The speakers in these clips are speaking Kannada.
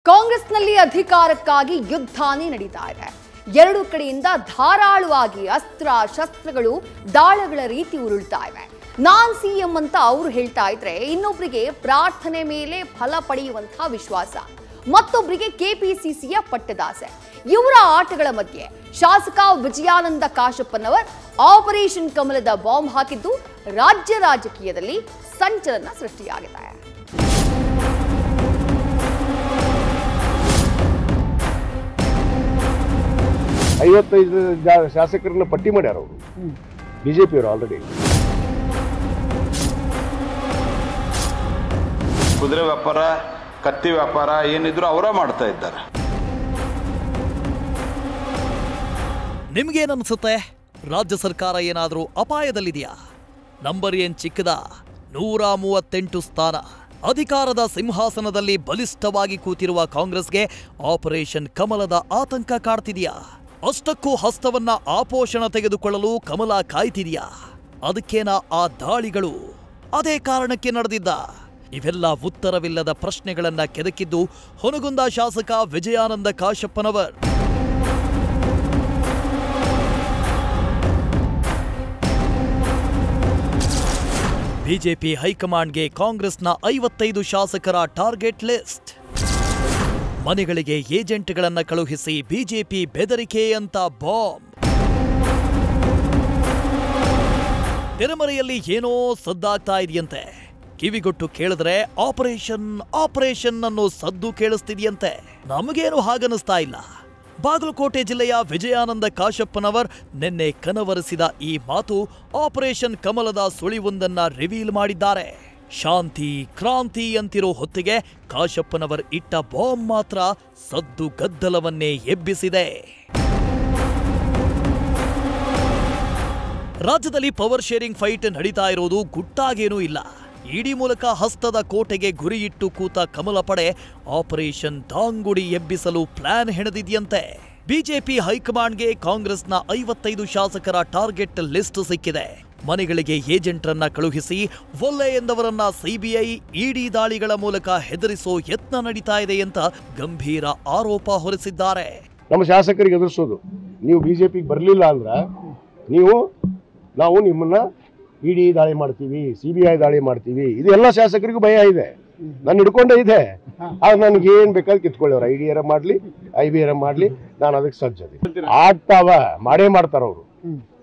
ಕಾಂಗ್ರೆಸ್ನಲ್ಲಿ ಅಧಿಕಾರಕ್ಕಾಗಿ ಯುದ್ಧನೇ ನಡೀತಾ ಇದೆ. ಎರಡು ಕಡೆಯಿಂದ ಧಾರಾಳವಾಗಿ ಅಸ್ತ್ರ ಶಸ್ತ್ರಗಳು ದಾಳಗಳ ರೀತಿ ಉರುಳ್ತಾ ಇವೆ. ನಾನ್ ಸಿಎಂ ಅಂತ ಅವರು ಹೇಳ್ತಾ ಇದ್ರೆ ಇನ್ನೊಬ್ಬರಿಗೆ ಪ್ರಾರ್ಥನೆ ಮೇಲೆ ಫಲ ಪಡೆಯುವಂತಹ ವಿಶ್ವಾಸ, ಮತ್ತೊಬ್ಬರಿಗೆ ಕೆಪಿಸಿಸಿಯ ಪಟ್ಟದಾಸೆ. ಇವರ ಆಟಗಳ ಮಧ್ಯೆ ಶಾಸಕ ವಿಜಯಾನಂದ ಕಾಶಪ್ಪನವರ್ ಆಪರೇಷನ್ ಕಮಲದ ಬಾಂಬ್ ಹಾಕಿದ್ದು ರಾಜ್ಯ ರಾಜಕೀಯದಲ್ಲಿ ಸಂಚಲನ ಸೃಷ್ಟಿಯಾಗಿದೆ. ಐವತ್ತೈದು ಶಾಸಕರನ್ನ ಪಟ್ಟಿ ಮಾಡ್ಯಾರ ಅವರು ಬಿಜೆಪಿಯವರು ಆಲ್ರೆಡಿ. ಕುದುರೆ ವ್ಯಾಪಾರ, ಕತ್ತಿ ವ್ಯಾಪಾರ ಏನಿದ್ರು ಅವರ ಮಾಡ್ತಾ ಇದ್ದಾರೆ. ನಿಮ್ಗೇನನ್ಸುತ್ತೆ? ರಾಜ್ಯ ಸರ್ಕಾರ ಏನಾದರೂ ಅಪಾಯದಲ್ಲಿದೆಯಾ? ನಂಬರ್ ಏನ್ ಚಿಕ್ಕದ? 138 ಸ್ಥಾನ. ಅಧಿಕಾರದ ಸಿಂಹಾಸನದಲ್ಲಿ ಬಲಿಷ್ಠವಾಗಿ ಕೂತಿರುವ ಕಾಂಗ್ರೆಸ್ಗೆ ಆಪರೇಷನ್ ಕಮಲದ ಆತಂಕ ಕಾಡ್ತಿದೆಯಾ? ಅಷ್ಟಕ್ಕೂ ಹಸ್ತವನ್ನ ಆಪೋಷಣ ತೆಗೆದುಕೊಳ್ಳಲು ಕಮಲ ಕಾಯ್ತಿದೆಯಾ? ಅದಕ್ಕೇನ ಆ ದಾಳಿಗಳು? ಅದೇ ಕಾರಣಕ್ಕೆ ನಡೆದಿದ್ದ? ಇವೆಲ್ಲ ಉತ್ತರವಿಲ್ಲದ ಪ್ರಶ್ನೆಗಳನ್ನ ಕೆದಕಿದ್ದು ಹುನಗುಂದ ಶಾಸಕ ವಿಜಯಾನಂದ ಕಾಶಪ್ಪನವರ್. ಬಿಜೆಪಿ ಹೈಕಮಾಂಡ್ಗೆ ಕಾಂಗ್ರೆಸ್ನ 55 ಶಾಸಕರ ಟಾರ್ಗೆಟ್ ಲಿಸ್ಟ್. ಮನೆಗಳಿಗೆ ಏಜೆಂಟ್ಗಳನ್ನ ಕಳುಹಿಸಿ ಬಿಜೆಪಿ ಬೆದರಿಕೆ ಅಂತ ಬಾಂಬ್. ತೆರೆಮರೆಯಲ್ಲಿ ಏನೋ ಸದ್ದಾಗ್ತಾ ಇದೆಯಂತೆ. ಕಿವಿಗೊಟ್ಟು ಕೇಳಿದ್ರೆ ಆಪರೇಷನ್ ಅನ್ನೋ ಸದ್ದು ಕೇಳಿಸ್ತಿದೆಯಂತೆ. ನಮಗೇನು ಹಾಗನ್ನಿಸ್ತಾ ಇಲ್ಲ. ಬಾಗಲಕೋಟೆ ಜಿಲ್ಲೆಯ ವಿಜಯಾನಂದ ಕಾಶಪ್ಪನವರ್ ನಿನ್ನೆ ಕನವರಿಸಿದ ಈ ಮಾತು ಆಪರೇಷನ್ ಕಮಲದ ಸುಳಿವೊಂದನ್ನ ರಿವೀಲ್ ಮಾಡಿದ್ದಾರೆ. ಶಾಂತಿ ಕ್ರಾಂತಿ ಅಂತಿರೋ ಹೊತ್ತಿಗೆ ಕಾಶಪ್ಪನವರ್ ಇಟ್ಟ ಬಾಂಬ್ ಮಾತ್ರ ಸದ್ದು ಗದ್ದಲವನ್ನೇ ಎಬ್ಬಿಸಿದೆ. ರಾಜ್ಯದಲ್ಲಿ ಪವರ್ ಶೇರಿಂಗ್ ಫೈಟ್ ನಡೀತಾ ಇರೋದು ಗುಟ್ಟಾಗೇನೂ ಇಲ್ಲ. ಇಡಿ ಮೂಲಕ ಹಸ್ತದ ಕೋಟೆಗೆ ಗುರಿಯಿಟ್ಟು ಕೂತ ಕಮಲ ಪಡೆ ಆಪರೇಷನ್ ದಾಂಗುಡಿ ಎಬ್ಬಿಸಲು ಪ್ಲಾನ್ ಹೆಣೆದಿದೆಯಂತೆ. ಬಿಜೆಪಿ ಹೈಕಮಾಂಡ್ಗೆ ಕಾಂಗ್ರೆಸ್ನ 55 ಶಾಸಕರ ಟಾರ್ಗೆಟ್ ಲಿಸ್ಟ್ ಸಿಕ್ಕಿದೆ. ಮನೆಗಳಿಗೆ ಏಜೆಂಟ್ರನ್ನ ಕಳುಹಿಸಿ ಒಲ್ಲೆ ಎಂದವರನ್ನ ಸಿಬಿಐ ಇಡಿ ದಾಳಿಗಳ ಮೂಲಕ ಹೆದರಿಸೋ ಯತ್ನ ನಡೀತಾ ಇದೆ ಅಂತ ಗಂಭೀರ ಆರೋಪ ಹೊರಿಸಿದ್ದಾರೆ. ನಮ್ಮ ಶಾಸಕರಿಗೆ ಎದುರಿಸೋದು, ನೀವು ಬಿಜೆಪಿಗೆ ಬರಲಿಲ್ಲ ಅಂದ್ರ ನಾವು ನಿಮ್ಮನ್ನ ಇಡಿ ದಾಳಿ ಮಾಡ್ತೀವಿ, ಸಿಬಿಐ ದಾಳಿ ಮಾಡ್ತೀವಿ. ಇದು ಎಲ್ಲ ಶಾಸಕರಿಗೂ ಭಯ ಇದೆ. ನಾನು ಹಿಡ್ಕೊಂಡೇ ಇದೆ. ಆಗ ನನಗೆ ಏನ್ ಬೇಕಾದ್ರೆ ಕಿತ್ಕೊಳ್ಳೋರು, ಐಡಿಯಾರ ಮಾಡ್ಲಿ IBR ಮಾಡ್ಲಿ, ನಾನು ಅದಕ್ಕೆ ಸಜ್ಜದೆ. ಆಗ್ತಾವ ಮಾಡೇ ಮಾಡ್ತಾರ ಅವರು.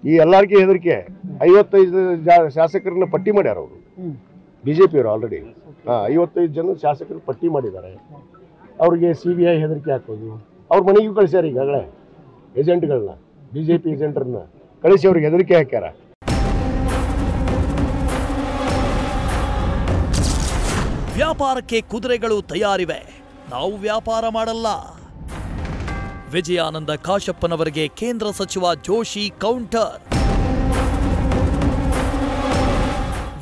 ಈ ಎಲ್ಲರಿಗೂ ಹೆದರಿಕೆ. 55 ಶಾಸಕರನ್ನ ಪಟ್ಟಿ ಮಾಡ್ಯಾರ ಅವರು ಬಿಜೆಪಿಯವರು ಆಲ್ರೆಡಿ. 55 ಜನ ಶಾಸಕರು ಪಟ್ಟಿ ಮಾಡಿದ್ದಾರೆ. ಅವ್ರಿಗೆ ಸಿಬಿಐ ಹೆದರಿಕೆ ಹಾಕೋದು. ಅವ್ರ ಮನೆಗೂ ಕಳಿಸ್ಯಾರ ಈಗಾಗಲೇ ಏಜೆಂಟ್ಗಳನ್ನ, ಬಿಜೆಪಿ ಏಜೆಂಟ್ರನ್ನ ಕಳಿಸಿ ಅವ್ರಿಗೆ ಹೆದರಿಕೆ ಹಾಕ್ಯಾರ. ವ್ಯಾಪಾರಕ್ಕೆ ಕುದುರೆಗಳು ತಯಾರಿವೆ, ನಾವು ವ್ಯಾಪಾರ ಮಾಡಲ್ಲ. ವಿಜಯಾನಂದ ಕಾಶಪ್ಪನವರಿಗೆ ಕೇಂದ್ರ ಸಚಿವ ಜೋಶಿ ಕೌಂಟರ್.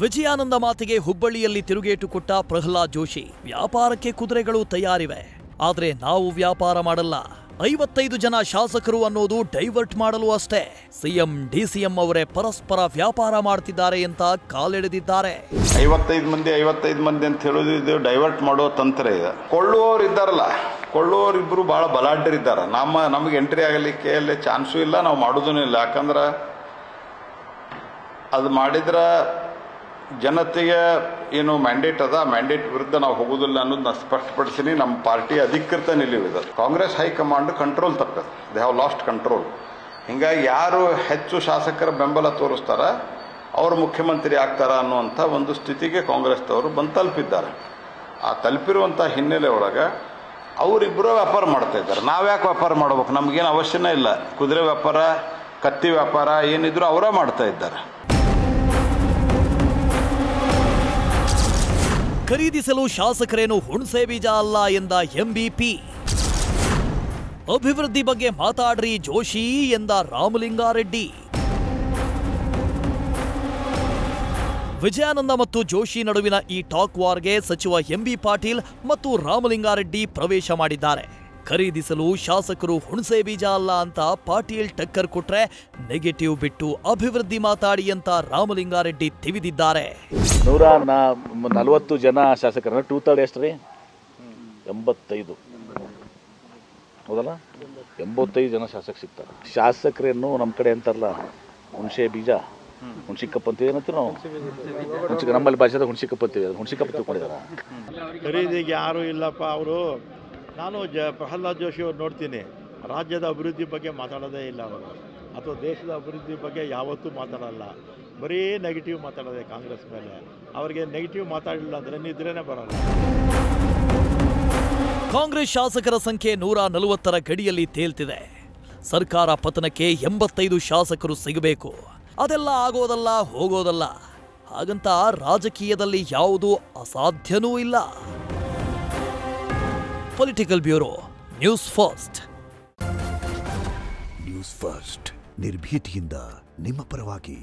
ವಿಜಯಾನಂದ ಮಾತಿಗೆ ಹುಬ್ಬಳ್ಳಿಯಲ್ಲಿ ತಿರುಗೇಟು ಕೊಟ್ಟ ಪ್ರಹ್ಲಾದ್ ಜೋಶಿ, ವ್ಯಾಪಾರಕ್ಕೆ ಕುದುರೆಗಳು ತಯಾರಿವೆ, ಆದ್ರೆ ನಾವು ವ್ಯಾಪಾರ ಮಾಡಲ್ಲ. 55 ಜನ ಶಾಸಕರು ಅನ್ನೋದು ಡೈವರ್ಟ್ ಮಾಡಲು ಅಷ್ಟೇ. ಸಿಎಂ ಡಿಸಿಎಂ ಅವರೇ ಪರಸ್ಪರ ವ್ಯಾಪಾರ ಮಾಡ್ತಿದ್ದಾರೆ ಅಂತ ಕಾಲೆಳೆದಿದ್ದಾರೆ. 55 ಮಂದಿ ಅಂತ ಹೇಳೋದು ಇದು ಡೈವರ್ಟ್ ಮಾಡೋ ತಂತ್ರ ಇದೆ. ಕೊಳ್ಳುವವರು ಇದ್ದಾರಲ್ಲ, ಕೊಳ್ಳುವವರಿಬ್ಬರು ಬಹಳ ಬಲಾಢ್ಯರಿದ್ದಾರೆ. ನಮಗೆ ಎಂಟ್ರಿ ಆಗಲಿಕ್ಕೆ ಅಲ್ಲಿ ಚಾನ್ಸು ಇಲ್ಲ, ನಾವು ಮಾಡೋದೂ ಇಲ್ಲ. ಯಾಕಂದ್ರೆ ಅದು ಮಾಡಿದ್ರೆ ಜನತೆಗೆ ಏನು ಮ್ಯಾಂಡೇಟ್ ಅದ, ಮ್ಯಾಂಡೇಟ್ ವಿರುದ್ಧ ನಾವು ಹೋಗೋದಿಲ್ಲ ಅನ್ನೋದು ನಾನು ಸ್ಪಷ್ಟಪಡಿಸಿನಿ. ನಮ್ಮ ಪಾರ್ಟಿ ಅಧಿಕೃತ ನಿಲುವಿದೆ. ಕಾಂಗ್ರೆಸ್ ಹೈಕಮಾಂಡ್ ಕಂಟ್ರೋಲ್ ತಪ್ಪದೆ, ದೇ ಹ್ಯಾವ್ ಲಾಸ್ಟ್ ಕಂಟ್ರೋಲ್. ಹಿಂಗಾಗಿ ಯಾರು ಹೆಚ್ಚು ಶಾಸಕರ ಬೆಂಬಲ ತೋರಿಸ್ತಾರ ಅವರು ಮುಖ್ಯಮಂತ್ರಿ ಆಗ್ತಾರ ಅನ್ನುವಂಥ ಒಂದು ಸ್ಥಿತಿಗೆ ಕಾಂಗ್ರೆಸ್ದವರು ಬಂದು ತಲುಪಿದ್ದಾರೆ. ಆ ತಲುಪಿರುವಂಥ ಹಿನ್ನೆಲೆ ಒಳಗೆ ಅವರಿಬ್ಬರು ವ್ಯಾಪಾರ ಮಾಡ್ತಾ ಇದ್ದಾರೆ. ನಾವ್ಯಾಕೆ ವ್ಯಾಪಾರ ಮಾಡ್ಬೇಕು? ನಮಗೇನು ಅವಶ್ಯನೇ ಇಲ್ಲ. ಕುದುರೆ ವ್ಯಾಪಾರ, ಕತ್ತಿ ವ್ಯಾಪಾರ ಏನಿದ್ರು ಅವರ ಮಾಡ್ತಾ ಇದ್ದಾರೆ. ಖರೀದಿಸಲು ಶಾಸಕರೇನು ಹುಣಸೆ ಬೀಜ ಅಲ್ಲ ಎಂದ ಎಂಬಿಪಿ. ಅಭಿವೃದ್ಧಿ ಬಗ್ಗೆ ಮಾತಾಡ್ರಿ ಜೋಶಿ ಎಂದ ರಾಮಲಿಂಗಾರೆಡ್ಡಿ. ವಿಜಯಾನಂದ ಮತ್ತು ಜೋಶಿ ನಡುವಿನ ಈ ಟಾಕ್ ವಾರ್ಗೆ ಸಚಿವ ಎಂಬಿ ಪಾಟೀಲ್ ಮತ್ತು ರಾಮಲಿಂಗಾರೆಡ್ಡಿ ಪ್ರವೇಶ ಮಾಡಿದ್ದಾರೆ. ಖರೀದಿಸಲು ಶಾಸಕರು ಹುಣಸೆ ಬೀಜ ಅಲ್ಲ ಅಂತ ಪಾಟೀಲ್ ಟಕ್ಕರ್ ಕೊಟ್ರೆ ನೆಗೆಟಿವ್ ಬಿಟ್ಟು ಅಭಿವೃದ್ಧಿ ಮಾತಾಡಿ ಅಂತ ರಾಮಲಿಂಗಾರೆಡ್ಡಿ ತಿವಿದಿದ್ದಾರೆ. 140 ಜನ ಶಾಸಕರನ್ನ 2/3 ಎಷ್ಟ್ರಿ 85 ಹೌದಲ್ಲ 85 ಜನ ಶಾಸಕ ಸಿಗ್ತಾರೆ. ಶಾಸಕರೇನು ನಮ್ಮ ಕಡೆ ಅಂತಾರಲ್ಲ ಹುಣಸೆ ಬೀಜ ಹುಣಸಿಕಪ್ಪ ಅಂತ ಏನಂತೀವಿ ನಾವು, ನಮ್ಮಲ್ಲಿ ಭಾಷೆದಾಗ ಹುಣಸಿಕಪ್ಪ ಅಂತೀವಿ. ಅದು ಹುಣಸಿಕಪ್ಪ ತಿಳ್ಕೊಂಡಿದ್ದಾರೆ. ಖರೀದಿಗೆ ಯಾರೂ ಇಲ್ಲಪ್ಪ. ಅವರು ನಾನು ಪ್ರಹ್ಲಾದ್ ಜೋಶಿ ಅವ್ರು ನೋಡ್ತೀನಿ, ರಾಜ್ಯದ ಅಭಿವೃದ್ಧಿ ಬಗ್ಗೆ ಮಾತಾಡೋದೇ ಇಲ್ಲ ಅವರು, ಅಥವಾ ದೇಶದ ಅಭಿವೃದ್ಧಿ ಬಗ್ಗೆ ಯಾವತ್ತೂ ಮಾತಾಡಲ್ಲ. ಬರೀ ನೆಗೆಟಿವ್ ಮಾತಾಡೋದೆ ಕಾಂಗ್ರೆಸ್ ಮೇಲೆ. ಅವರಿಗೆ ನೆಗೆಟಿವ್ ಮಾತಾಡಲಿಲ್ಲ ಅಂದರೆ ನಿದ್ರೆನೇ ಬರಲ್ಲ. ಕಾಂಗ್ರೆಸ್ ಶಾಸಕರ ಸಂಖ್ಯೆ 140ರ ಗಡಿಯಲ್ಲಿ ತೇಲ್ತಿದೆ. ಸರ್ಕಾರ ಪತನಕ್ಕೆ 85 ಶಾಸಕರು ಸಿಗಬೇಕು. ಅದೆಲ್ಲ ಆಗೋದಲ್ಲ, ಹೋಗೋದಲ್ಲ. ಹಾಗಂತ ರಾಜಕೀಯದಲ್ಲಿ ಯಾವುದೂ ಅಸಾಧ್ಯನೂ ಇಲ್ಲ. Political bureau, news first. News first ನಿರ್ಭೀತಿಯಿಂದ ನಿಮ್ಮ ಪರವಾಗಿ.